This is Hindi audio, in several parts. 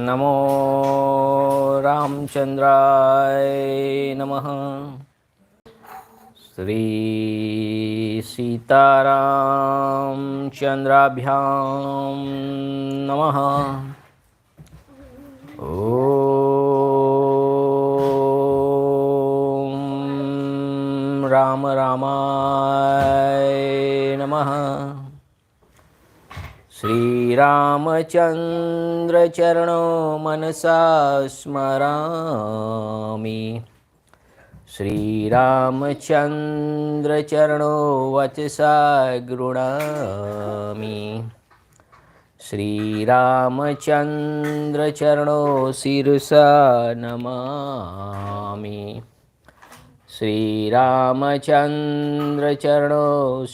नमो रामचंद्राय नमः। श्री सीतारामचंद्राभ्यां नमः। ओम राम रामाय नमः। श्रीरामचंद्र चरणो मनसा स्मरामि। श्रीरामचंद्र चरणो वचसा गृह्णामि। श्रीरामचंद्र चरणो शिरसा नमामि। श्रीरामचंद्र चरणो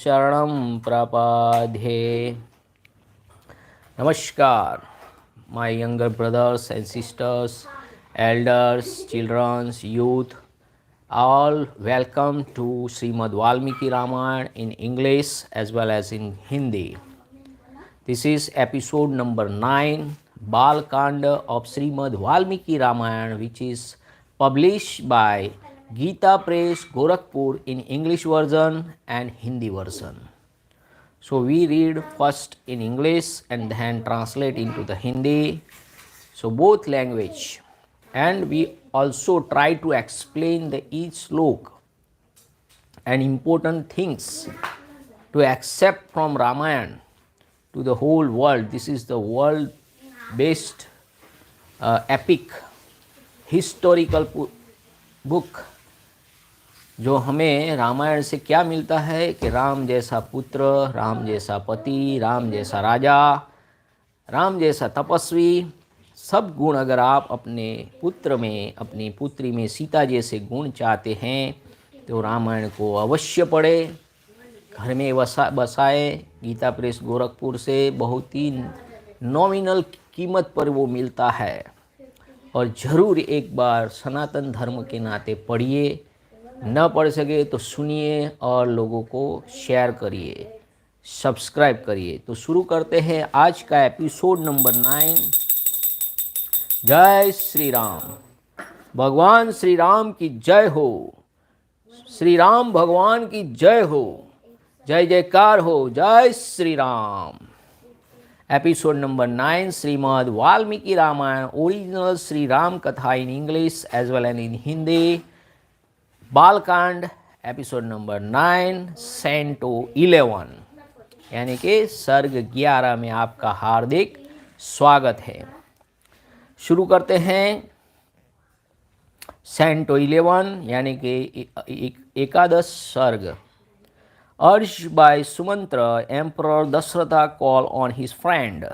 शरणं प्रपद्ये। Namaskar, my younger brothers and sisters, elders, children, youth, all welcome to Srimad Välmiki-Rāmāyaṇa in English as well as in Hindi. This is episode number 9, Balakanda of Srimad Välmiki-Rāmāyaṇa, which is published by Gita Press, Gorakhpur in English version and Hindi version. So we read first in English and then translate into the Hindi. So both language, and we also try to explain the each slok and important things to accept from Ramayana to the whole world. This is the world based epic historical book जो हमें रामायण से क्या मिलता है कि राम जैसा पुत्र, राम जैसा पति, राम जैसा राजा, राम जैसा तपस्वी, सब गुण अगर आप अपने पुत्र में, अपनी पुत्री में सीता जैसे गुण चाहते हैं तो रामायण को अवश्य पढ़े, घर में बसाए। गीता प्रेस गोरखपुर से बहुत ही नॉमिनल कीमत पर वो मिलता है और ज़रूर एक बार सनातन धर्म के नाते पढ़िए। न पढ़ सके तो सुनिए और लोगों को शेयर करिए, सब्सक्राइब करिए। तो शुरू करते हैं आज का एपिसोड नंबर 9। जय श्री राम। भगवान श्री राम की जय हो। श्री राम भगवान की जय हो। जय जयकार हो। जय Shri Ram. Episode number 9, Shrimad Valmiki Ramayana, original Shri Ram कथा in English as well and in Hindi. Balakanda episode number 9, canto 11, यानी कि सर्ग 11 में आपका हार्दिक स्वागत है। शुरू करते हैं सेंटो 11 यानी कि एकादश सर्ग। Urged by Sumantra, Emperor Dasratha called on his friend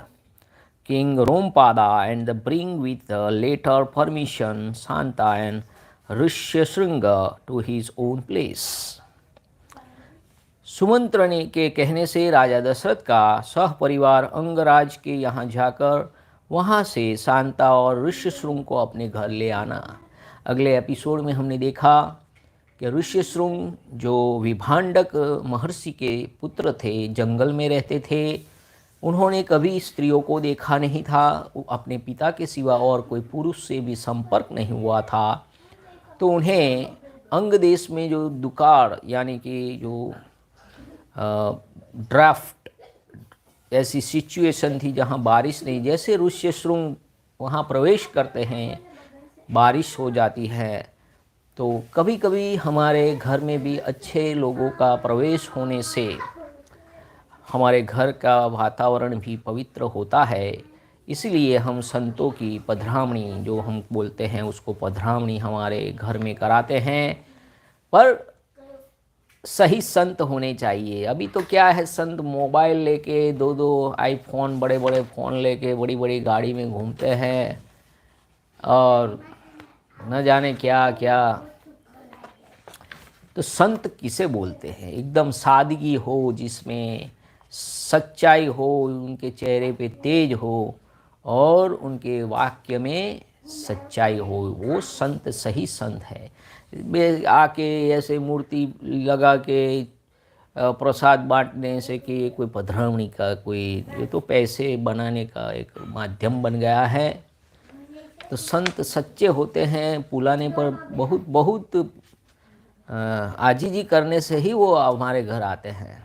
King Rompada and bring with the later permission Santa and Rishyashringa to his own place. Sumantra ने के कहने से राजा दशरथ का सह परिवार अंगराज के यहाँ जाकर वहाँ से शांता और ऋष्यशृंग को अपने घर ले आना। अगले एपिसोड में हमने देखा कि ऋष्यशृंग जो विभांडक महर्षि के पुत्र थे, जंगल में रहते थे, उन्होंने कभी स्त्रियों को देखा नहीं था, अपने पिता के सिवा और कोई पुरुष से भी संपर्क नहीं हुआ था। तो उन्हें अंग देश में जो दुकाल यानी कि जो ड्राफ्ट ऐसी सिचुएशन थी जहाँ बारिश नहीं, जैसे ऋष्यशृंग वहाँ प्रवेश करते हैं बारिश हो जाती है। तो कभी कभी हमारे घर में भी अच्छे लोगों का प्रवेश होने से हमारे घर का वातावरण भी पवित्र होता है। इसलिए हम संतों की पधरावणी जो हम बोलते हैं उसको पधरावणी हमारे घर में कराते हैं, पर सही संत होने चाहिए। अभी तो क्या है, संत मोबाइल लेके दो आईफोन, बड़े बड़े फ़ोन लेके बड़ी बड़ी गाड़ी में घूमते हैं और न जाने क्या क्या। तो संत किसे बोलते हैं? एकदम सादगी हो, जिसमें सच्चाई हो, उनके चेहरे पे तेज हो और उनके वाक्य में सच्चाई हो, वो संत सही संत है। आके ऐसे मूर्ति लगा के प्रसाद बांटने से कि कोई पधरावणी का कोई, ये तो पैसे बनाने का एक माध्यम बन गया है। तो संत सच्चे होते हैं, बुलाने पर बहुत बहुत आजीजी करने से ही वो हमारे घर आते हैं,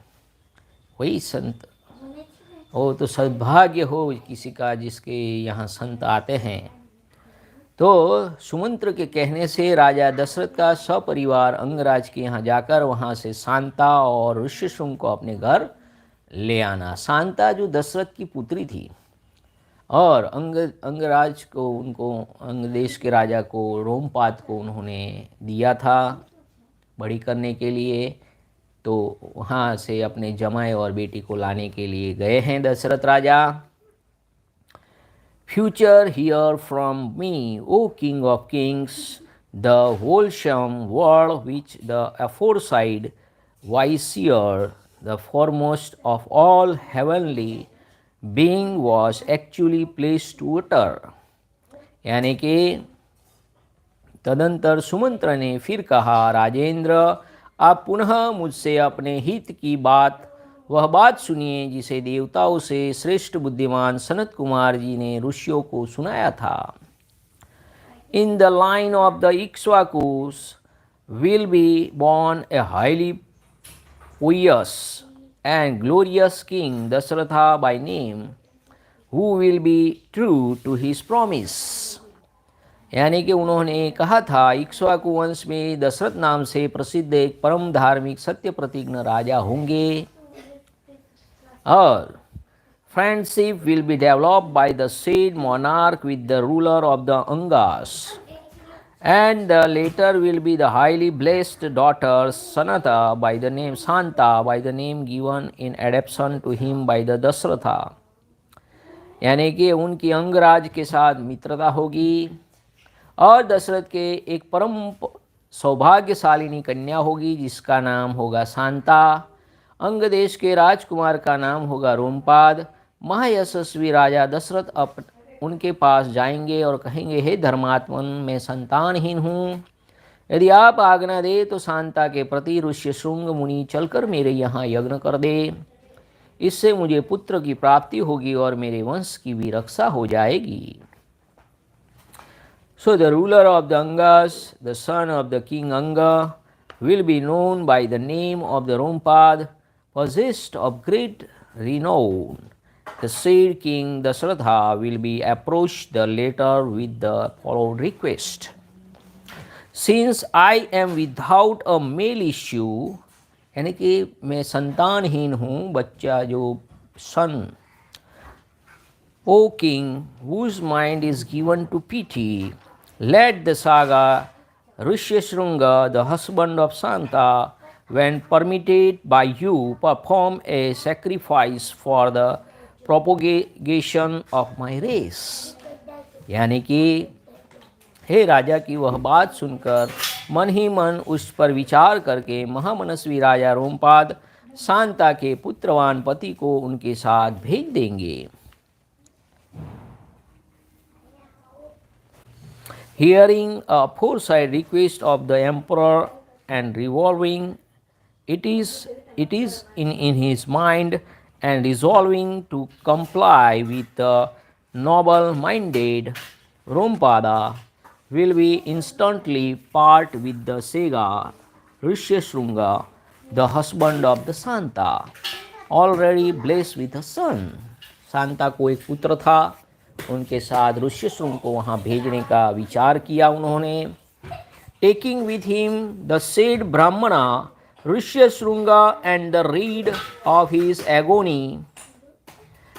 वही संत। वो तो सद्भाग्य हो किसी का जिसके यहाँ संत आते हैं। तो सुमंत्र के कहने से राजा दशरथ का सपरिवार अंगराज के यहाँ जाकर वहाँ से शांता और ऋष्यशृंग को अपने घर ले आना। शांता जो दशरथ की पुत्री थी और अंगराज को, उनको अंग देश के राजा को, रोमपाद को उन्होंने दिया था बड़ी करने के लिए। तो वहाँ से अपने जमाई और बेटी को लाने के लिए गए हैं दशरथ राजा। Future hear from me, O King of Kings, the wholesome word which the aforesaid vizier, the foremost of all heavenly being, was actually placed to utter। यानी कि तदंतर सुमंत्र ने फिर कहा, राजेंद्र आप पुनः मुझसे अपने हित की वह बात सुनिए जिसे देवताओं से श्रेष्ठ बुद्धिमान सनत कुमार जी ने ऋषियों को सुनाया था। In the line of the Ikshvakus will be born a highly pious and glorious king Dasharatha by name, who will be true to his promise। यानी कि उन्होंने कहा था इक्ष्वाकु वंश में दशरथ नाम से प्रसिद्ध एक परम धार्मिक सत्य प्रतिज्ञ राजा होंगे और friendship will be developed by the said monarch with the ruler of the Angas, and the later will be the highly blessed daughter Sanata by the name Santa, by the name given in adoption to him by the Dasharatha। यानी कि उनकी अंगराज के साथ मित्रता होगी और दशरथ के एक परम सौभाग्यशालिनी कन्या होगी जिसका नाम होगा शांता। अंग देश के राजकुमार का नाम होगा रोमपाद। महायशस्वी राजा दशरथ उनके पास जाएंगे और कहेंगे, हे धर्मात्मन, मैं संतानहीन हूँ, यदि आप आज्ञा दे तो शांता के प्रति ऋष्यशृंग मुनि चलकर मेरे यहाँ यज्ञ कर दे। इससे मुझे पुत्र की प्राप्ति होगी और मेरे वंश की भी रक्षा हो जाएगी। So the ruler of the Angas, the son of the king Anga, will be known by the name of the Rompad, possessed of great renown। The said king Dasharatha will be approached the later with the following request। Since I am without a male issue, यानी कि मैं संतानहीन हूँ, बच्चा जो सन। O king, whose mind is given to pity, let the saga Rishyashrunga, the husband of Santa, when permitted by you, perform a sacrifice for the propagation of my race। यानी कि हे राजा की वह बात सुनकर मन ही मन उस पर विचार करके महामनस्वी राजा रोमपाद शांता के पुत्रवान पति को उनके साथ भेज देंगे। Hearing a foresight request of the emperor and revolving it is in his mind and resolving to comply with the noble-minded Rompada, will be instantly part with the Sega Rishyashrunga, the husband of the Santa, already blessed with a son। Shanta को एक पुत्र था, उनके साथ ऋष्यशृंग को वहाँ भेजने का विचार किया उन्होंने। Taking with him the said Brahmana Rishyashringa and the rid of his agony,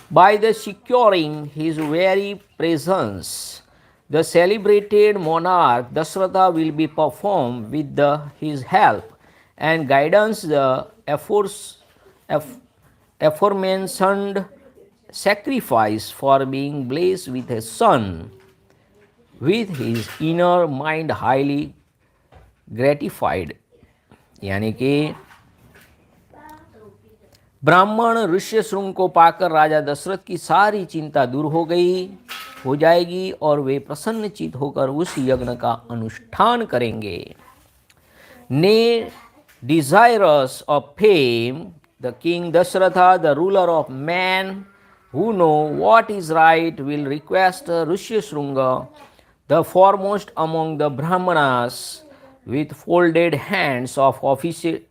by the securing his very presence, the celebrated monarch Dasharatha will be performed with his help and guidance the aforementioned sacrifice for being blessed with a son, with his inner mind highly gratified। यानी कि ब्राह्मण ऋष्यशृंग को पाकर राजा दशरथ की सारी चिंता दूर हो जाएगी और वे प्रसन्नचित होकर उस यज्ञ का अनुष्ठान करेंगे। ने desirous of fame, the king Dasharatha, the ruler of man, who know what is right, will request Rishyashrunga the foremost among the Brahmanas, with folded hands of officiate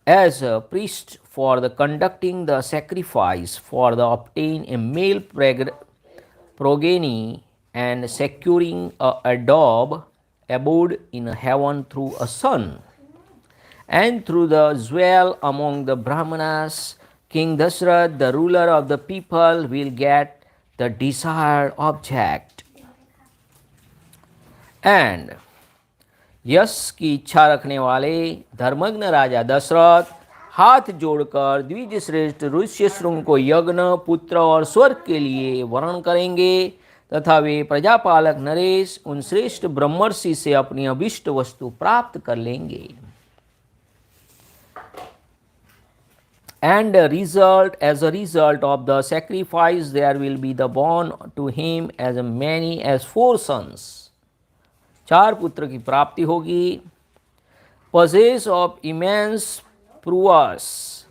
as a priest for the conducting the sacrifice for the obtain a male progeny and securing abode in heaven through a son. And through the jewel among the Brahmanas, King Dasarath, the ruler of the people, will get the desired object. And यश की इच्छा रखने वाले धर्मज्ञ राजा दशरथ हाथ जोड़कर द्विज श्रेष्ठ ऋष्य श्रृंग को यज्ञ, पुत्र और स्वर्ग के लिए वर्ण करेंगे तथा वे प्रजापालक नरेश उन श्रेष्ठ ब्रह्मर्षि से अपनी अभिष्ट वस्तु प्राप्त कर लेंगे. And as a result of the sacrifice, there will be the born to him as many as 4 sons. 4 पुत्र की प्राप्ति होगी. Possess of immense prowess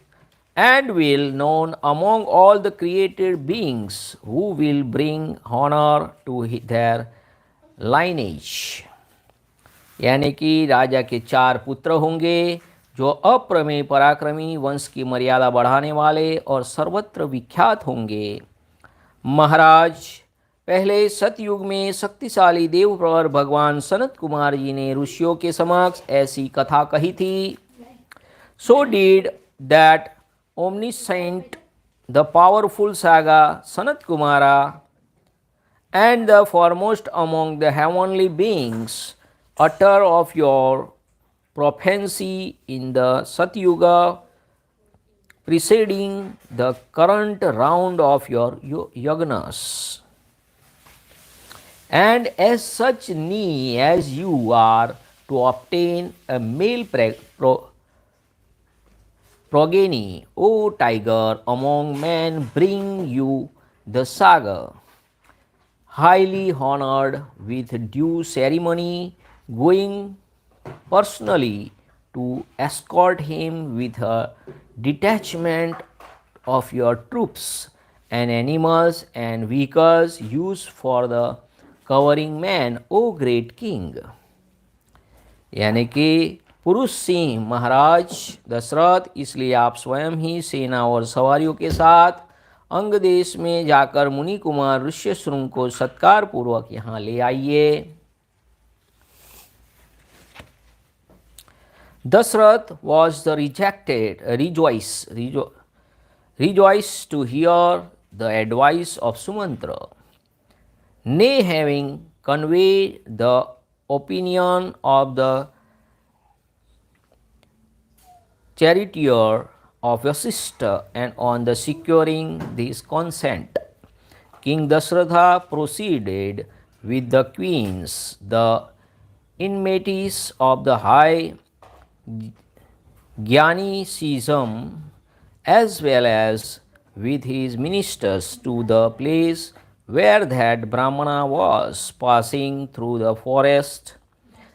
and will known among all the created beings, who will bring honor to their lineage. यानी कि राजा के 4 पुत्र होंगे जो अप्रमेय पराक्रमी, वंश की मर्यादा बढ़ाने वाले और सर्वत्र विख्यात होंगे. महाराज, पहले सतयुग में शक्तिशाली देवप्रवर भगवान सनत कुमार जी ने ऋषियों के समक्ष ऐसी कथा कही थी. So did that omniscient, the powerful saga Sanat Kumara, and the foremost among the heavenly beings utter of your prophecy in the Satyuga preceding the current round of your Yojanas. And as such needy as you are to obtain a male progeny, O tiger among men, bring you the saga, highly honored with due ceremony, going personally to escort him with a detachment of your troops and animals and vehicles used for the covering man, O great king. यानी कि पुरुष सिंह महाराज दशरथ, इसलिए आप स्वयं ही सेना और सवारियों के साथ अंग देश में जाकर मुनि कुमार ऋष्यशृंग को सत्कार पूर्वक यहाँ ले आइए. Dasarath was the rejoiced to hear the advice of Sumantra. Nay, having conveyed the opinion of the charioteer of Ashish and on the securing this consent, King Dasharatha proceeded with the queens, the inmates of the high Jnanicism, as well as with his ministers to the place where that Brahmana was passing through the forest,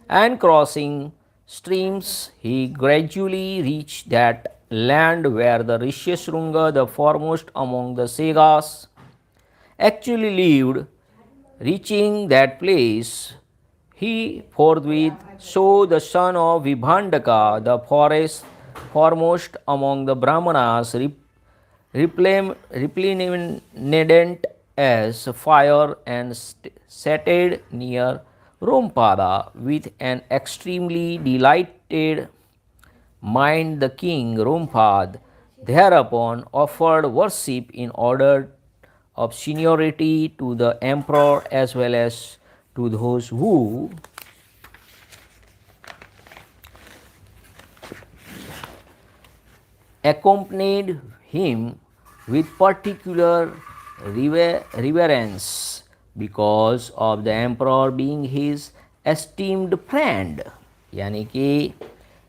and crossing streams he gradually reached that land where the Rishyashrunga, the foremost among the sagas, actually lived. Reaching that place, he forthwith saw the son of Vibhandaka, the foremost among the Brahmanas, resplendent as fire, and seated near Rompada. With an extremely delighted mind, the king Rompad thereupon offered worship in order of seniority to the emperor as well as to those who accompanied him with particular reverence because of the emperor being his esteemed friend. यानी कि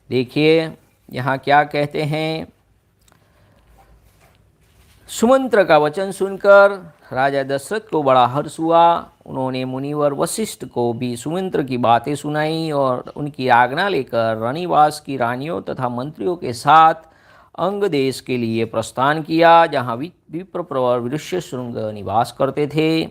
देखिए यहाँ क्या कहते हैं, सुमंत्र का वचन सुनकर राजा दशरथ को बड़ा हर्ष हुआ. उन्होंने मुनिवर वशिष्ठ को भी सुमंत्र की बातें सुनाई और उनकी आज्ञा लेकर रनिवास की रानियों तथा मंत्रियों के साथ अंग देश के लिए प्रस्थान किया, जहाँ विप्रप्रवर ऋष्यशृंग निवास करते थे.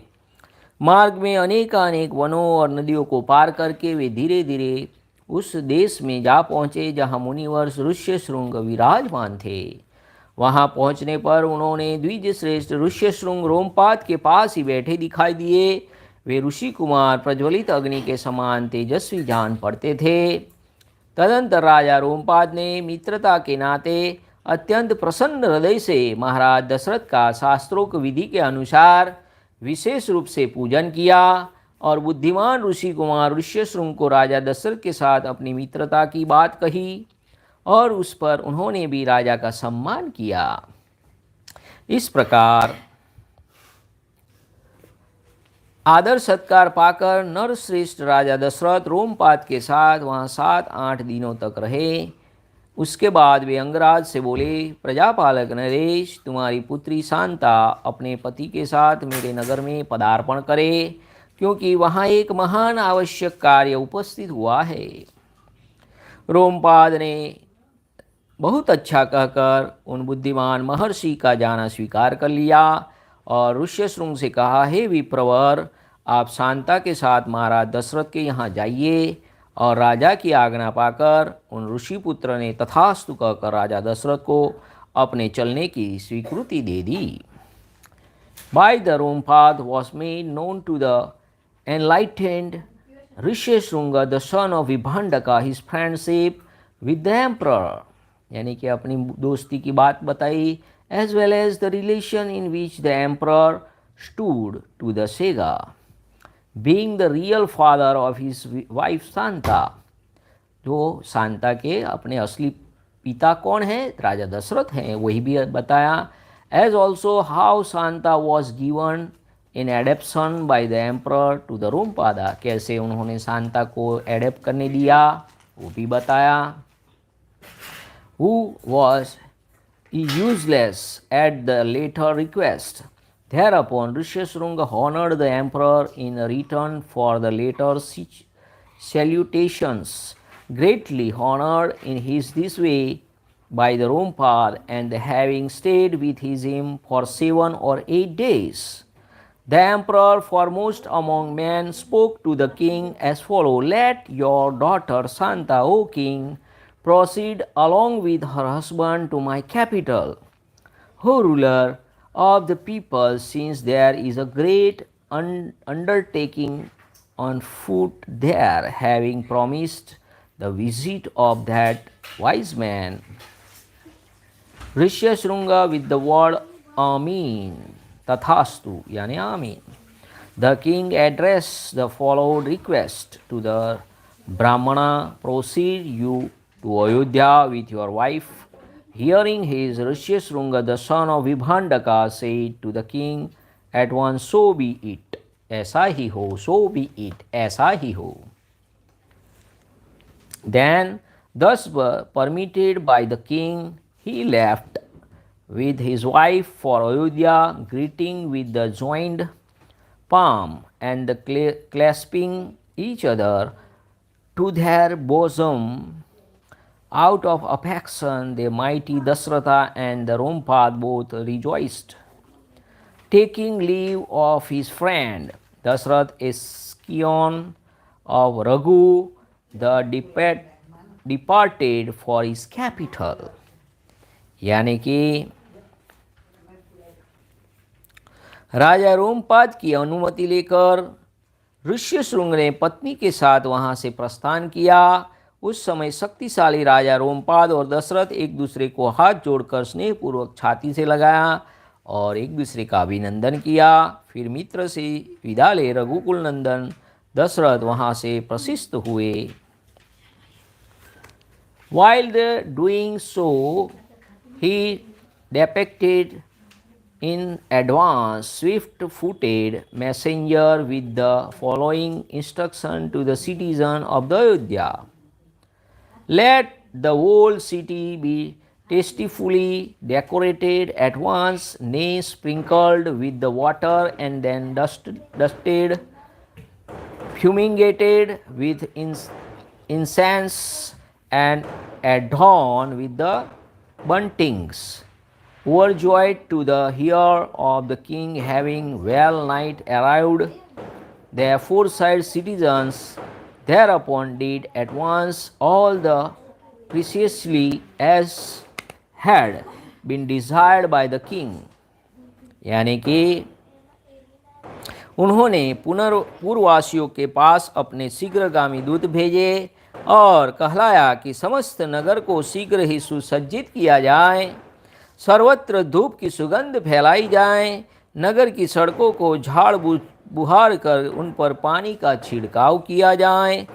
मार्ग में अनेकानेक वनों और नदियों को पार करके वे धीरे धीरे उस देश में जा पहुँचे जहाँ मुनिवर ऋष्यशृंग विराजमान थे। वहाँ पहुँचने पर उन्होंने द्विज श्रेष्ठ ऋष्यशृंग रोमपाद के पास ही बैठे दिखाई दिए। वे ऋषि कुमार प्रज्वलित अग्नि के समान तेजस्वी जान पड़ते थे। तदंतर राजा रोमपाद ने मित्रता के नाते अत्यंत प्रसन्न हृदय से महाराज दशरथ का शास्त्रोक्त विधि के अनुसार विशेष रूप से पूजन किया और बुद्धिमान ऋषि कुमार ऋष्यशृंग को राजा दशरथ के साथ अपनी मित्रता की बात कही और उस पर उन्होंने भी राजा का सम्मान किया। इस प्रकार आदर सत्कार पाकर नरश्रेष्ठ राजा दशरथ रोमपाद के साथ वहाँ 7-8 दिनों तक रहे। उसके बाद वे अंगराज से बोले, प्रजापालक नरेश, तुम्हारी पुत्री शांता अपने पति के साथ मेरे नगर में पदार्पण करे, क्योंकि वहाँ एक महान आवश्यक कार्य उपस्थित हुआ है। रोमपाद ने बहुत अच्छा कहकर उन बुद्धिमान महर्षि का जाना स्वीकार कर लिया और ऋष्यशृंग से कहा, हे विप्रवर, आप शांता के साथ महाराज दशरथ के यहाँ जाइए। और राजा की आज्ञा पाकर उन ऋषिपुत्र ने तथास्तु कहकर राजा दशरथ को अपने चलने की स्वीकृति दे दी। By the Rome path was made known to the enlightened Rishyashring the son of विभांडका his friendship with the emperor, यानी कि अपनी दोस्ती की बात बताई, as well as the relation in which the emperor stood to the Sega, being the real father of his wife Shanta. जो शांता के अपने असली पिता कौन है, राजा दशरथ हैं, वही भी बताया। as also how Shanta was given in adoption by the emperor to the रोमपादा, कैसे उन्होंने शांता को एडेप्ट करने दिया वो भी बताया। who was useless at the later request. Thereupon Rishyasringa honored the emperor in return for the later salutations, greatly honored in his this way by the Rompad, and having stayed with him for 7 or 8 days. The emperor, foremost among men, spoke to the king as follows: Let your daughter Santa, O king, proceed along with her husband to my capital. O ruler of the people, since there is a great undertaking on foot there, having promised the visit of that wise man. Rishyasringa with the word Amin, Tathastu, yani Amin. The king addressed the followed request to the Brahmana: Proceed you to Ayodhyā with your wife. Hearing his, Rishyasringa, the son of Vibhandaka, said to the king at once, So be it, aisa hi ho, so be it, aisa hi ho. Then, thus permitted by the king, he left with his wife for Ayodhya, greeting with the joined palm and the clasping each other to their bosom. Out of affection, the mighty Dasratha and the Rompad both rejoiced. Taking leave of his friend, Dasrath a scion of Raghu, the departed for his capital. यानी कि राजा रोमपाद की अनुमति लेकर ऋष्यशृंग ने पत्नी के साथ वहाँ से प्रस्थान किया। उस समय शक्तिशाली राजा रोमपाद और दशरथ एक दूसरे को हाथ जोड़कर स्नेहपूर्वक छाती से लगाया और एक दूसरे का अभिनंदन किया। फिर मित्र से विदा ले रघुकुल नंदन दशरथ वहाँ से प्रशिष्ट हुए। While doing so, he depicted in advance swift-footed messenger with the following instruction to the citizen of the Ayodhya: Let the whole city be tastefully decorated at once, nay, sprinkled with the water, and then dusted, fumigated with incense, and adorned with the buntings. Overjoyed to the ear of the king, having well nigh arrived The aforesaid citizens thereupon did at once all the precisely as had been desired by the king. यानी कि उन्होंने पूर्ववासियों के पास अपने शीघ्रगामी दूत भेजे और कहलाया कि समस्त नगर को शीघ्र ही सुसज्जित किया जाए, सर्वत्र धूप की सुगंध फैलाई जाए, नगर की सड़कों को झाड़ बुहार कर उन पर पानी का छिड़काव किया जाए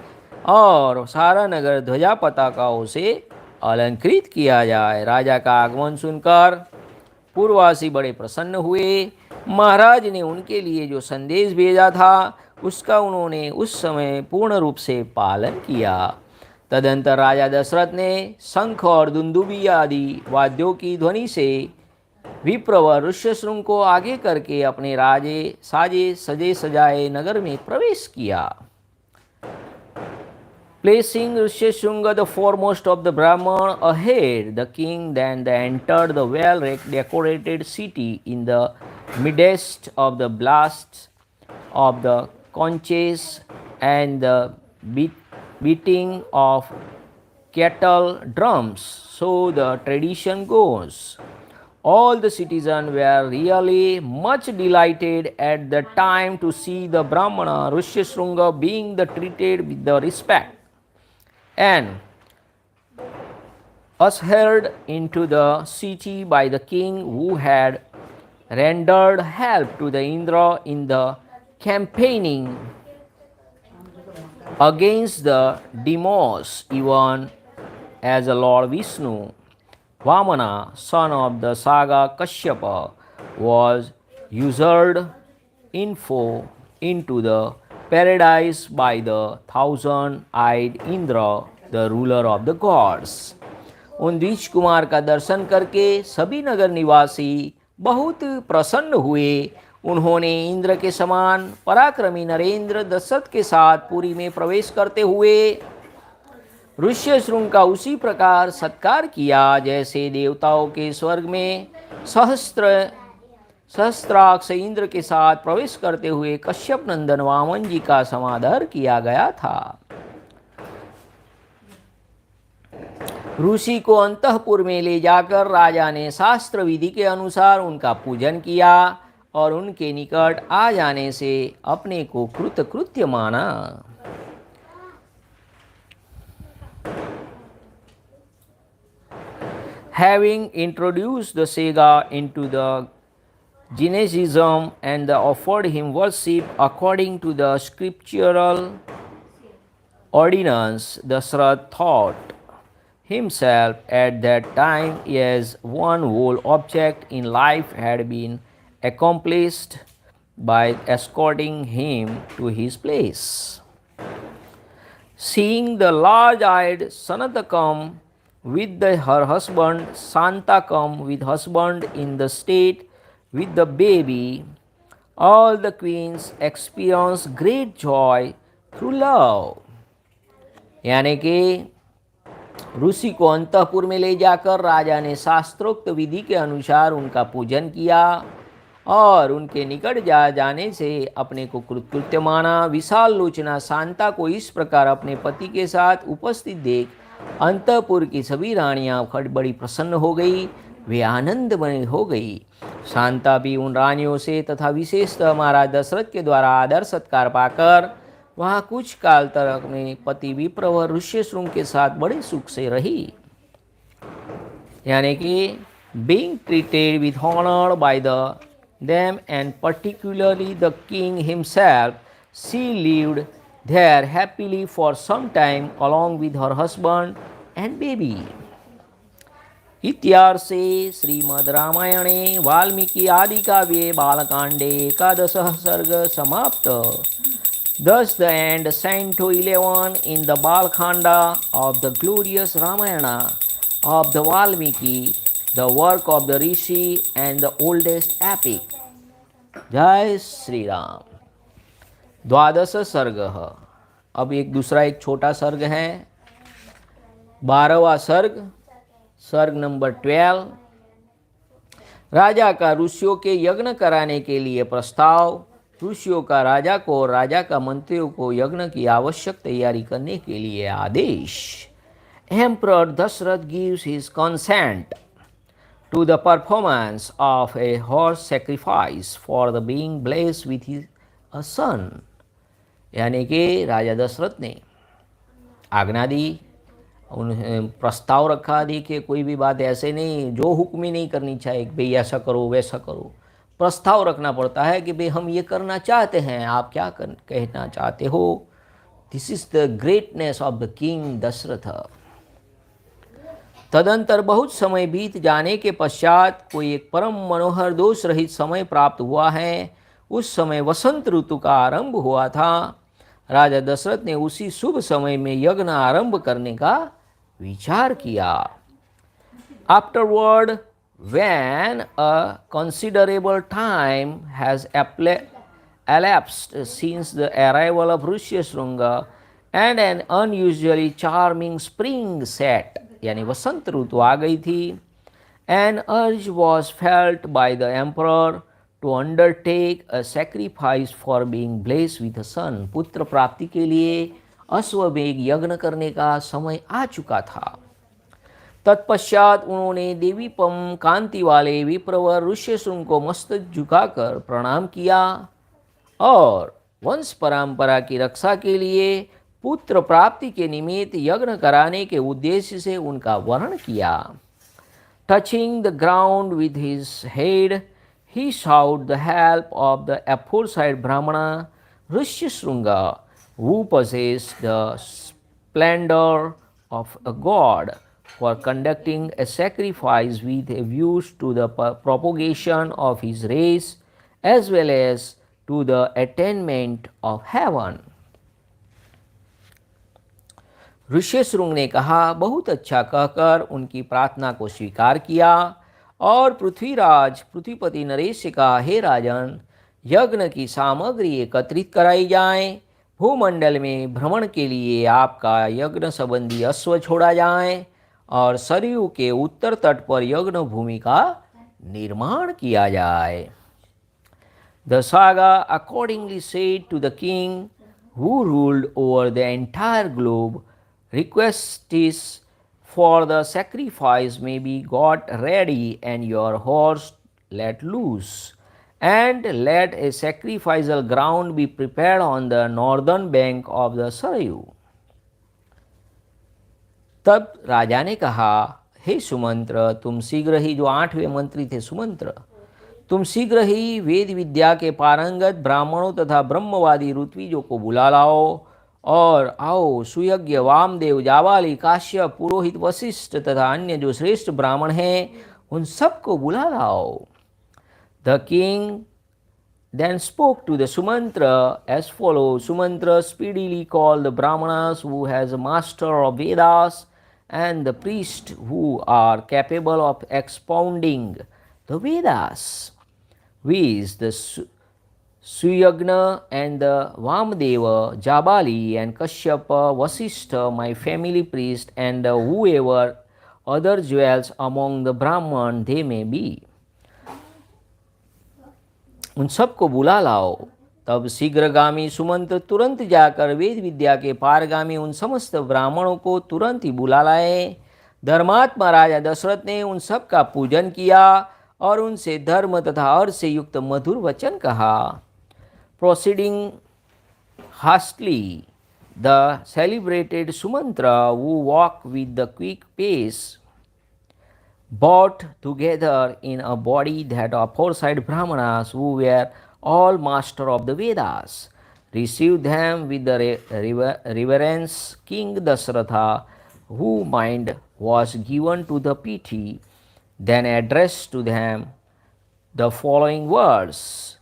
और सारा नगर ध्वजा पताकाओं से अलंकृत किया जाए। राजा का आगमन सुनकर पूर्ववासी बड़े प्रसन्न हुए। महाराज ने उनके लिए जो संदेश भेजा था उसका उन्होंने उस समय पूर्ण रूप से पालन किया। तदंतर राजा दशरथ ने शंख और दुंदुबी आदि वाद्यों की ध्वनि से विप्रवर ऋष्यशृंग को आगे करके अपने साजे सजे सजाए नगर में प्रवेश किया। Placing Rishyashunga the foremost of the Brahman ahead, the king then entered the well-decorated city in the midst of the blasts of the conches and the beating of cattle drums. So the tradition goes. All the citizens were really much delighted at the time to see the Brahmana Rishyashunga being treated with the respect and ushered into the city by the king who had rendered help to the Indra in the campaigning against the demons, even as the Lord Vishnu, Vamana, son of the saga Kashyapa, was ushered into the paradise by the thousand-eyed Indra, the ruler of the gods. उन द्विज कुमार का दर्शन करके सभी नगर निवासी बहुत प्रसन्न हुए। उन्होंने इंद्र के समान पराक्रमी नरेंद्र दशरथ के साथ पुरी में प्रवेश करते हुए ऋष्यशृंग का उसी प्रकार सत्कार किया जैसे देवताओं के स्वर्ग में सहस्त्राक्ष इंद्र के साथ प्रवेश करते हुए कश्यप नंदन वामन जी का समादर किया गया था। ऋषि को अंतःपुर में ले जाकर राजा ने शास्त्र विधि के अनुसार उनका पूजन किया और उनके निकट आ जाने से अपने को कृतकृत्य माना। Having introduced the saga into the Jainism and offered him worship according to the scriptural ordinance, Dasarath thought himself at that time as one whole object in life had been accomplished by escorting him to his place. Seeing the large-eyed Sanata come with her husband, Santa come with husband in the state with the baby, all the queens experience great joy through love. यानी कि ऋषि को अंतःपुर में ले जाकर राजा ने शास्त्रोक्त विधि के अनुसार उनका पूजन किया और उनके निकट जाने से अपने को कृतकृत्य माना। विशाल लोचना शांता को इस प्रकार अपने पति के साथ उपस्थित देख अंतःपुर की सभी रानियां बड़ी प्रसन्न हो गई, वे आनंदमय हो गई। शांता भी उन रानियों से तथा विशेषतः महाराज दशरथ के द्वारा आदर सत्कार पाकर वहाँ कुछ काल तक अपने पति विप्रवर ऋष्यशृंग के साथ बड़े सुख से रही। यानी कि being treated with honor by them and particularly the king himself, she lived there happily for some time along with her husband and baby. इत्यार्षे श्रीमद् रामायणे वाल्मीकि आदि काव्ये बालकांडे एकादशः सर्ग समाप्त। Thus the end Canto 11 in the Balakanda of the glorious Ramayana of the Valmiki, the work of the Rishi and the oldest epic. जय श्री राम। द्वादश सर्ग। अब एक छोटा सर्ग है। 12वां सर्ग, सर्ग नंबर 12। राजा का ऋषियों के यज्ञ कराने के लिए प्रस्ताव। ऋषियों का राजा को और राजा का मंत्रियों को यज्ञ की आवश्यक तैयारी करने के लिए आदेश। Emperor Dashrath gives his consent to the performance of a horse sacrifice for the being blessed with his a son। यानी कि राजा दशरथ ने आज्ञा दी, उन्हें प्रस्ताव रखा दी कि कोई भी बात ऐसे नहीं, जो हुक्म ही नहीं करनी चाहिए कि भाई ऐसा करो वैसा करो। प्रस्ताव रखना पड़ता है कि भाई हम ये करना चाहते हैं, आप क्या कहना चाहते हो। This is the greatness of the king Dasharatha. तदंतर बहुत समय बीत जाने के पश्चात कोई एक परम मनोहर दोष रहित समय प्राप्त हुआ है। उस समय वसंत ऋतु का आरंभ हुआ था। राजा दशरथ ने उसी शुभ समय में यज्ञ आरंभ करने का विचार किया। Afterward when a considerable time has elapsed since the arrival of Rishyashring and an unusually charming spring set, यानी वसंत ऋतु आ गई थी, an urge was felt by the emperor to undertake a sacrifice for being blessed with a son। पुत्र प्राप्ति के लिए अश्वमेध यज्ञ करने का समय आ चुका था। तत्पश्चात उन्होंने देवीपम कांति वाले विप्रवर ऋष्यशृंग को मस्तक झुकाकर प्रणाम किया और वंश परंपरा की रक्षा के लिए पुत्र प्राप्ति के निमित्त यज्ञ कराने के उद्देश्य से उनका वर्ण किया। Touching the ground with his head he sought the help of the aforesaid Brahmana Rishyasringa, who possessed the splendor of a god, for conducting a sacrifice with a view to the propagation of his race as well as to the attainment of heaven। Rishyashring ने कहा, बहुत अच्छा कहकर उनकी प्रार्थना को स्वीकार किया और पृथ्वीराज पृथ्वीपति नरेश से कहा, हे राजन, यज्ञ की सामग्री एकत्रित कराई जाए, भूमंडल में भ्रमण के लिए आपका यज्ञ संबंधी अश्व छोड़ा जाए और सरयू के उत्तर तट पर यज्ञ भूमि का निर्माण किया जाए। The saga accordingly said to the king who ruled over the entire globe, request is for the sacrifice may be got ready and your horse let loose, and let a sacrificial ground be prepared on the northern bank of the Sarayu। तब राजा ने कहा, हे सुमंत्र, तुम शीघ्र ही, जो 8वें मंत्री थे सुमंत्र, तुम शीघ्र ही वेद विद्या के पारंगत ब्राह्मणों तथा ब्रह्मवादी ऋत्विजों को बुला लाओ और आओ, सुयज्ञ वामदेव, जाबाली, काश्यप, पुरोहित वशिष्ठ तथा अन्य जो श्रेष्ठ ब्राह्मण हैं उन सबको बुला लाओ। The king then spoke to the Sumantra as follows। Sumantra speedily called the Brahmanas who has a master of Vedas and the priests who are capable of expounding the Vedas, viz. the Suyagna and the Vamdeva, Jabali and Kashyapa, Vasishtha, my family priest, and whoever other dwells among the Brahman they may be। उन सबको बुला लाओ। तब शीघ्रगामी सुमंत्र तुरंत जाकर वेद विद्या के पारगामी उन समस्त ब्राह्मणों को तुरंत ही बुला लाए। धर्मात्मा राजा दशरथ ने उन सब का पूजन किया और उनसे धर्म तथा अर्थ से युक्त मधुर वचन कहा। Proceeding hastily, the celebrated Sumantra who walk with the quick pace brought together in a body that aforesaid Brahmanas who were all master of the Vedas, received them with the reverence King Dasharatha, whose mind was given to the pity, then addressed to them the following words।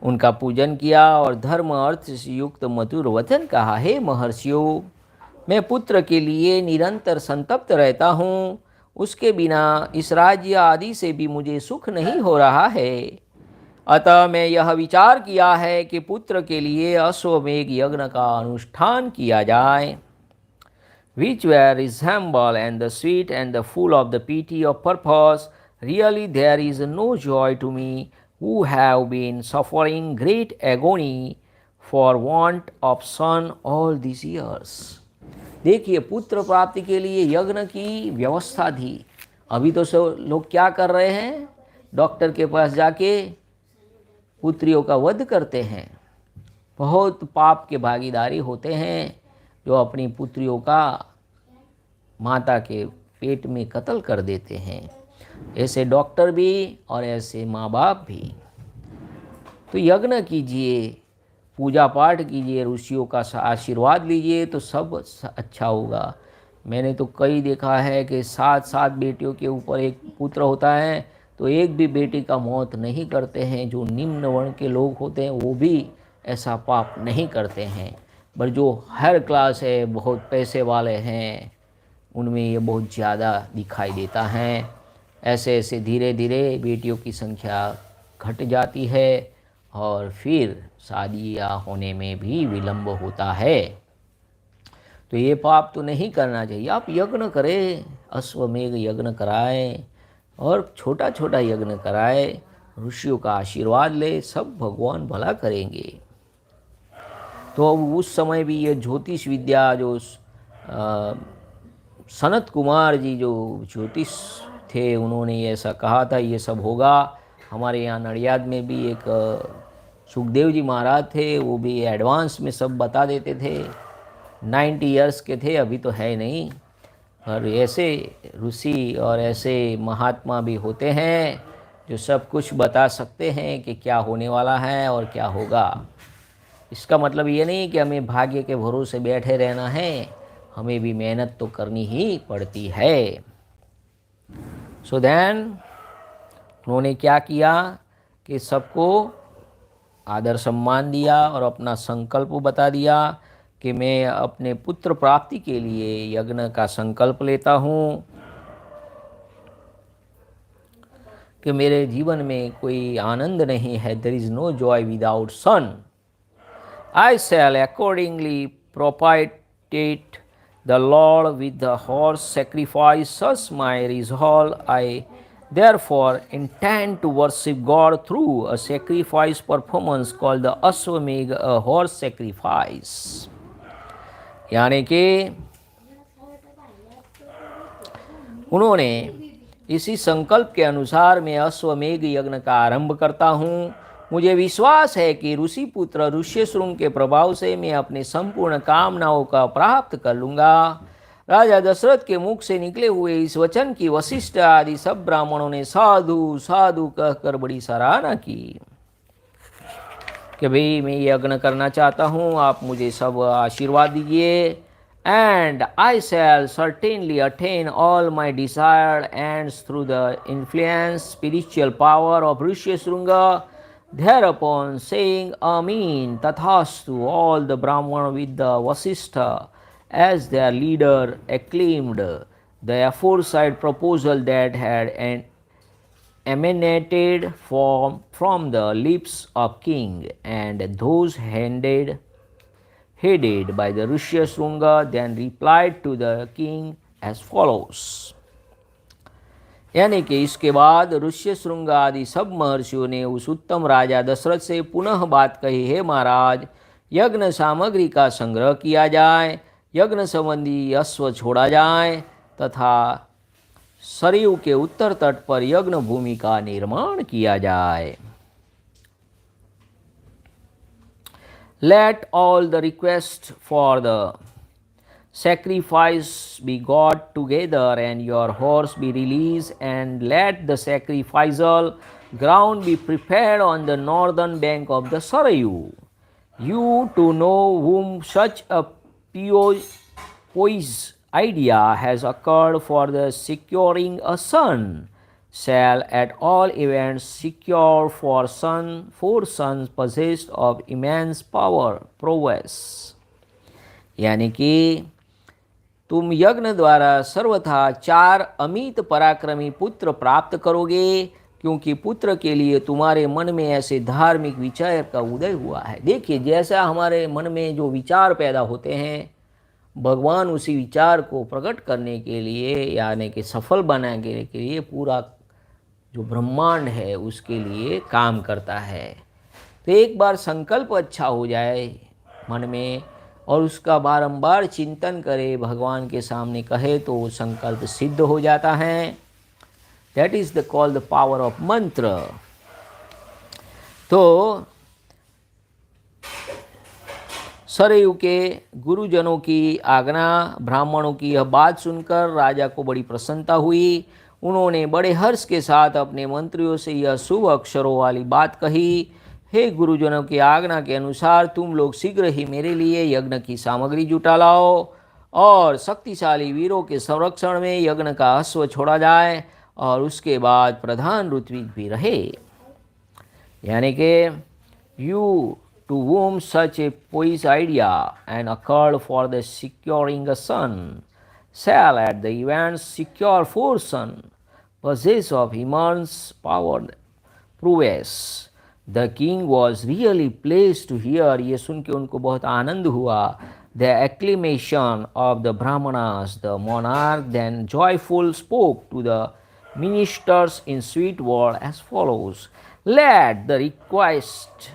उनका पूजन किया और धर्म अर्थ से युक्त मधुर वचन कहा। हे महर्षियों, मैं पुत्र के लिए निरंतर संतप्त रहता हूँ, उसके बिना इस राज्य आदि से भी मुझे सुख नहीं हो रहा है। अतः मैं यह विचार किया है कि पुत्र के लिए अश्वमेध यज्ञ का अनुष्ठान किया जाए। Which were resemble and the sweet and the full of the pity of purpose, really there is no joy to me who have been suffering great agony for want of son all these years. देखिए, पुत्र प्राप्ति के लिए यज्ञ की व्यवस्था थी। अभी तो सब लोग क्या कर रहे हैं, डॉक्टर के पास जाके पुत्रियों का वध करते हैं। बहुत पाप के भागीदारी होते हैं जो अपनी पुत्रियों का माता के पेट में कत्ल कर देते हैं। ऐसे डॉक्टर भी और ऐसे माँ बाप भी। तो यज्ञ कीजिए, पूजा पाठ कीजिए, ऋषियों का आशीर्वाद लीजिए तो सब अच्छा होगा। मैंने तो कई देखा है कि 7 बेटियों के ऊपर एक पुत्र होता है तो एक भी बेटी का मौत नहीं करते हैं। जो निम्न वर्ण के लोग होते हैं वो भी ऐसा पाप नहीं करते हैं, पर जो हायर क्लास है, बहुत पैसे वाले हैं, उनमें ये बहुत ज़्यादा दिखाई देता है। ऐसे ऐसे धीरे धीरे बेटियों की संख्या घट जाती है और फिर शादियाँ होने में भी विलंब होता है। तो ये पाप तो नहीं करना चाहिए। आप यज्ञ करें, अश्वमेघ यज्ञ कराएं और छोटा छोटा यज्ञ कराएं, ऋषियों का आशीर्वाद ले, सब भगवान भला करेंगे। तो उस समय भी ये ज्योतिष विद्या जो सनत कुमार जी जो ज्योतिष थे, उन्होंने ऐसा कहा था ये सब होगा। हमारे यहाँ नडियाद में भी एक सुखदेव जी महाराज थे, वो भी एडवांस में सब बता देते थे। 90 इयर्स के थे, अभी तो है नहीं। और ऐसे ऋषि और ऐसे महात्मा भी होते हैं जो सब कुछ बता सकते हैं कि क्या होने वाला है और क्या होगा। इसका मतलब ये नहीं कि हमें भाग्य के भरोसे बैठे रहना है, हमें भी मेहनत तो करनी ही पड़ती है। सो देन उन्होंने क्या किया कि सबको आदर सम्मान दिया और अपना संकल्प बता दिया कि मैं अपने पुत्र प्राप्ति के लिए यज्ञ का संकल्प लेता हूँ कि मेरे जीवन में कोई आनंद नहीं है। There is no joy without son. I shall accordingly propitiate the Lord with the horse sacrifice. Such my resolve. I therefore intend to worship God through a sacrifice performance called the Ashwamedh, a horse sacrifice. यानी कि उन्होंने इसी संकल्प के अनुसार मैं अश्वमेघ यज्ञ का आरंभ करता हूँ। मुझे विश्वास है कि ऋषि पुत्र ऋष्यशृंग के प्रभाव से मैं अपने संपूर्ण कामनाओं का प्राप्त कर लूँगा। राजा दशरथ के मुख से निकले हुए इस वचन की वशिष्ठ आदि सब ब्राह्मणों ने साधु साधु कहकर बड़ी सराहना की कि भाई मैं यज्ञ करना चाहता हूँ, आप मुझे सब आशीर्वाद दीजिए। And I shall certainly attain all my desired ends through the influence, spiritual power of Rishyasringa. Thereupon, saying Amin Tathastu, all the Brahmana with the Vasishtha as their leader acclaimed the aforesaid proposal that had emanated from the lips of king and those headed by the Rishyasringa, then replied to the king as follows. यानी कि इसके बाद ऋष्यशृंग आदि सब महर्षियों ने उस उत्तम राजा दशरथ से पुनः बात कही, हे महाराज, यज्ञ सामग्री का संग्रह किया जाए, यज्ञ संबंधी अश्व छोड़ा जाए तथा सरयू के उत्तर तट पर यज्ञ भूमि का निर्माण किया जाए। Let all the requests for the sacrifice be got together and your horse be released, and let the sacrificial ground be prepared on the northern bank of the Sarayu. You to know whom such a pious idea has occurred for the securing a son shall at all events secure for sons possessed of immense power, prowess. यानी कि तुम यज्ञ द्वारा सर्वथा 4 अमित पराक्रमी पुत्र प्राप्त करोगे, क्योंकि पुत्र के लिए तुम्हारे मन में ऐसे धार्मिक विचार का उदय हुआ है। देखिए, जैसा हमारे मन में जो विचार पैदा होते हैं, भगवान उसी विचार को प्रकट करने के लिए यानी कि सफल बनाने के लिए पूरा जो ब्रह्मांड है उसके लिए काम करता है। तो एक बार संकल्प अच्छा हो जाए मन में और उसका बारंबार चिंतन करे, भगवान के सामने कहे, तो वो संकल्प सिद्ध हो जाता है। That is the call the power of मंत्र। तो सरयू के गुरुजनों की आज्ञा, ब्राह्मणों की यह बात सुनकर राजा को बड़ी प्रसन्नता हुई। उन्होंने बड़े हर्ष के साथ अपने मंत्रियों से यह शुभ अक्षरों वाली बात कही, हे गुरुजनों की आज्ञा के अनुसार तुम लोग शीघ्र ही मेरे लिए यज्ञ की सामग्री जुटा लाओ और शक्तिशाली वीरों के संरक्षण में यज्ञ का अश्व छोड़ा जाए और उसके बाद प्रधान ऋत्विक भी रहे। यानी कि you to whom such a pious idea and occurred for the securing a son shall at the event secure 4 sons possessed of immense power prowess. The king was really pleased to hear, ये सुन के उनको बहुत आनंद हुआ, the acclamation of the brahmanas. The monarch then joyful spoke to the ministers in sweet word as follows, let the request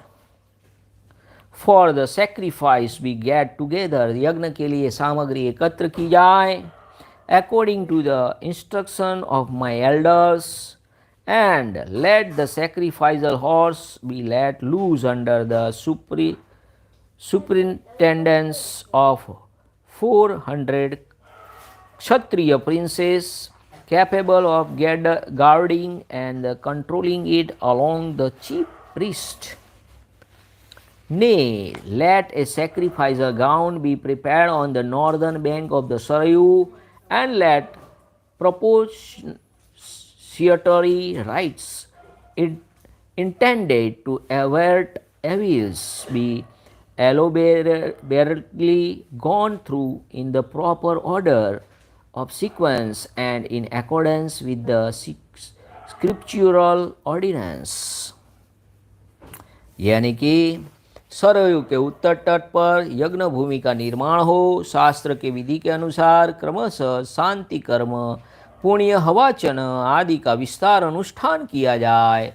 for the sacrifice be get together, यज्ञ के लिए सामग्री एकत्र की जाए according to the instruction of my elders, and let the sacrificial horse be let loose under the superintendence of 400 Kshatriya princes capable of guarding and controlling it along the chief priest. Nay, let a sacrificial ground be prepared on the northern bank of the Sarayu, and let propitiatory rites intended to avert evils be elaborately gone through in the proper order of sequence and in accordance with the scriptural ordinance. यानी कि सरयू के उत्तर तट पर यज्ञ भूमि का निर्माण हो, शास्त्र के विधि के अनुसार क्रमशः शांति कर्म, पुण्य हवाचन आदि का विस्तार अनुष्ठान किया जाए,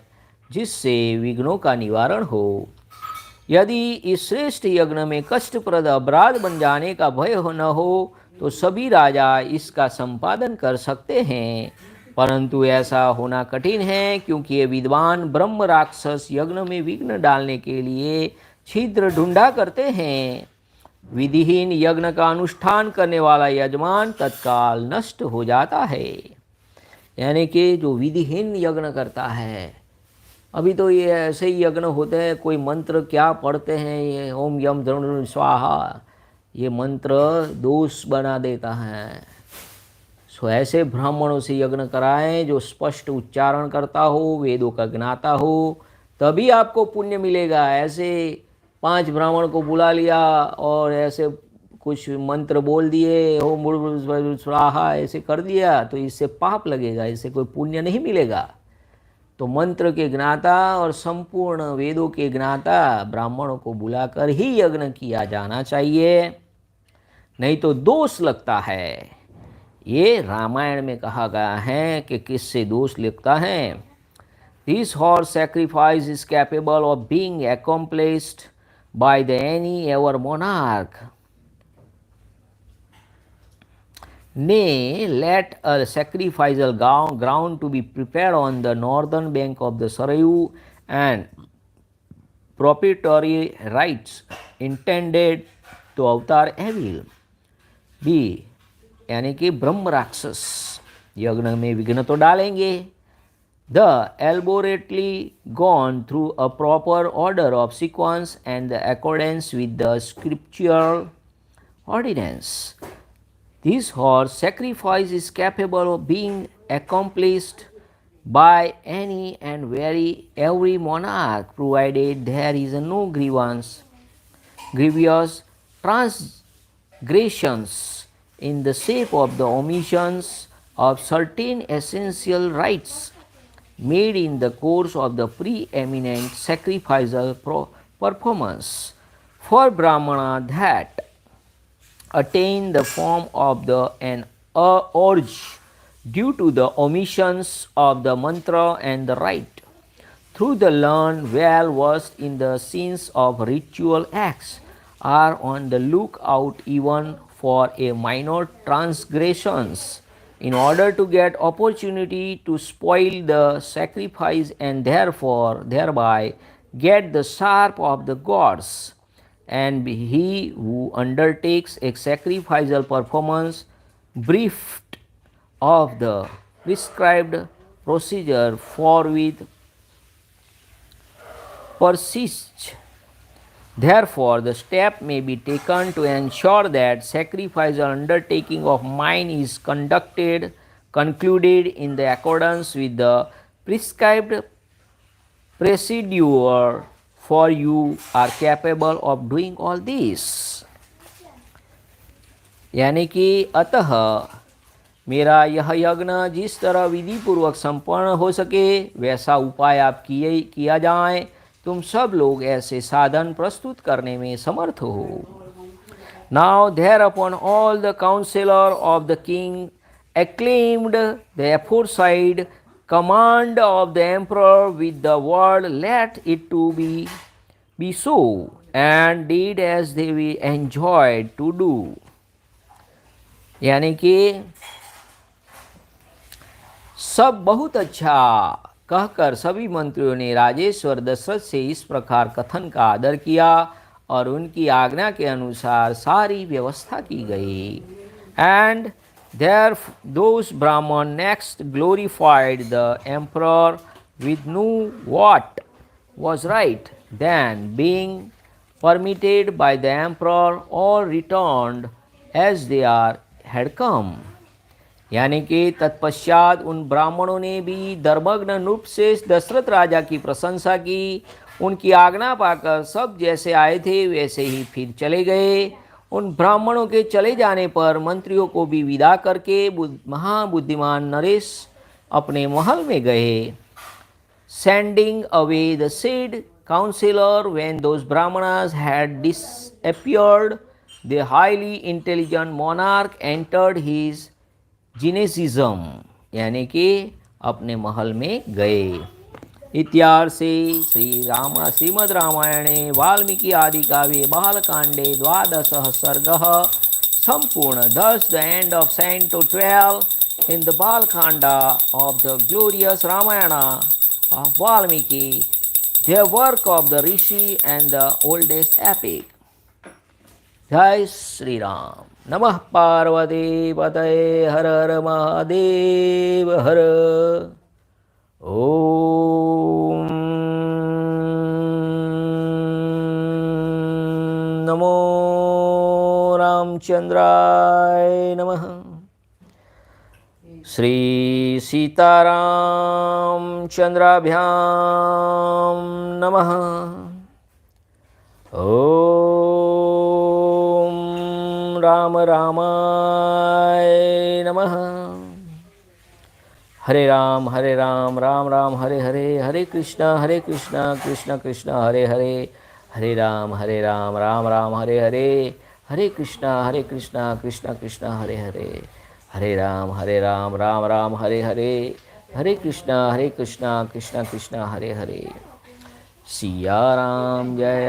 जिससे विघ्नों का निवारण हो। यदि इस श्रेष्ठ यज्ञ में कष्टप्रद अपराध बन जाने का भय न हो तो सभी राजा इसका संपादन कर सकते हैं, परंतु ऐसा होना कठिन है क्योंकि ये विद्वान ब्रह्म राक्षस यज्ञ में विघ्न डालने के लिए छिद्र ढूंढा करते हैं। विधिहीन यज्ञ का अनुष्ठान करने वाला यजमान तत्काल नष्ट हो जाता है। यानी कि जो विधिहीन यज्ञ करता है, अभी तो ये ऐसे ही यज्ञ होते हैं, कोई मंत्र क्या पढ़ते हैं, ये ओम यम धर्म स्वाहा, ये मंत्र दोष बना देता है। सो ऐसे ब्राह्मणों से यज्ञ कराएं जो स्पष्ट उच्चारण करता हो, वेदों का ज्ञाता हो, तभी आपको पुण्य मिलेगा। ऐसे 5 ब्राह्मण को बुला लिया और ऐसे कुछ मंत्र बोल दिए, ओम स्वाहा ऐसे कर दिया, तो इससे पाप लगेगा, इससे कोई पुण्य नहीं मिलेगा। तो मंत्र के ज्ञाता और संपूर्ण वेदों के ज्ञाता ब्राह्मणों को बुलाकर ही यज्ञ किया जाना चाहिए, नहीं तो दोष लगता है। ये रामायण में कहा गया है कि किससे दोष लगता है। This horse sacrifice is capable of being accomplished by the any ever monarch. Nay, let a sacrificial ground to be prepared on the northern bank of the Sarayu, and propitiatory rites intended to avatar evil be, यानी कि ब्रह्म राक्षस यज्ञ में विघ्न तो डालेंगे। The elaborately gone through a proper order of sequence and the accordance with the scriptural ordinance. This horse sacrifice is capable of being accomplished by any and every monarch, provided there is no grievous transgressions in the shape of the omissions of certain essential rites made in the course of the preeminent sacrificial performance. For Brahmana that attain the form of an urge due to the omissions of the mantra and the rite. Through the learned, well versed in the sins of ritual acts, are on the lookout even for a minor transgressions in order to get opportunity to spoil the sacrifice and thereby get the sharp of the gods. And he who undertakes a sacrificial performance briefed of the prescribed procedure forthwith persists. Therefore, the step may be taken to ensure that sacrificial undertaking of mine is concluded in the accordance with the prescribed procedure, for you are capable of doing all this. यानी कि अतः मेरा यह यज्ञ जिस तरह विधि पूर्वक संपन्न हो सके वैसा उपाय आप किया जाए, तुम सब लोग ऐसे साधन प्रस्तुत करने में समर्थ हो. Now thereupon all the counselor of the king acclaimed the aforesaid command of the emperor with the word, let it to be so, and did as they were enjoined to do. यानी कि सब बहुत अच्छा कहकर सभी मंत्रियों ने राजेश्वर दशरथ से इस प्रकार कथन का आदर किया और उनकी आज्ञा के अनुसार सारी व्यवस्था की गई. एंड देयर दोज ब्राह्मण next glorified the emperor with know what was right. Then being permitted by the emperor all returned as they had come. यानी कि तत्पश्चात उन ब्राह्मणों ने भी धर्मग्न रूप से दशरथ राजा की प्रशंसा की. उनकी आज्ञा पाकर सब जैसे आए थे वैसे ही फिर चले गए. उन ब्राह्मणों के चले जाने पर मंत्रियों को भी विदा करके महाबुद्धिमान नरेश अपने महल में गए. Sending away the said counselor, when those brahmanas had disappeared, the highly intelligent monarch entered his जिनेसिज्म यानी कि अपने महल में गए. इत्यार्षे श्रीमद् रामायणे वाल्मीकि आदि काव्ये बालकांडे 12 सर्गः संपूर्ण. Thus the end of Canto 12 in the Balakanda of the glorious Ramayana of Valmiki, the work of the Rishi and the oldest epic. जय श्री राम. नमः पार्वती पतये हर हर महादेव हर. ओम नमो रामचंद्राय नमः. श्री सीतारामचंद्राभ्यां नमः. ओम राम रामाय नमः. हरे राम राम राम हरे हरे, हरे कृष्ण कृष्ण कृष्ण हरे हरे, हरे राम राम राम हरे हरे, हरे कृष्ण कृष्ण कृष्ण हरे हरे, हरे राम राम राम हरे हरे, हरे कृष्ण कृष्ण कृष्ण हरे हरे. सिया राम जय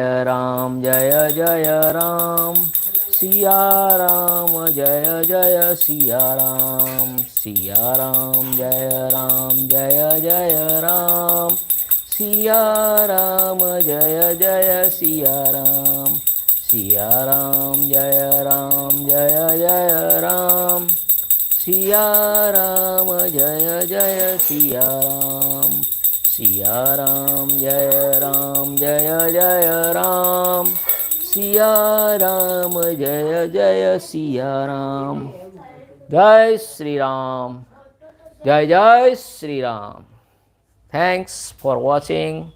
जय राम, सिया राम जय जय सिया राम, सिया राम जय जय राम, सिया राम जय जय सिया राम, सिया राम जय जय राम, सिया राम जय जय सिया राम, सिया राम जय जय राम, सिया राम जय जय सिया राम. जय श्री राम, जय जय Shri Ram. Thanks for watching.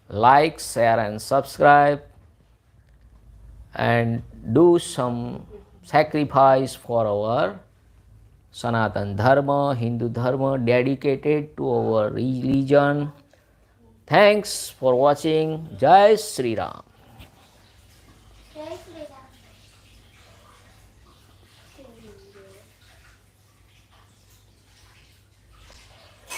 Like, share and subscribe, and do some sacrifice for our Sanatan Dharma, Hindu Dharma, dedicated to our religion. Thanks for watching. Jai Sri Ram.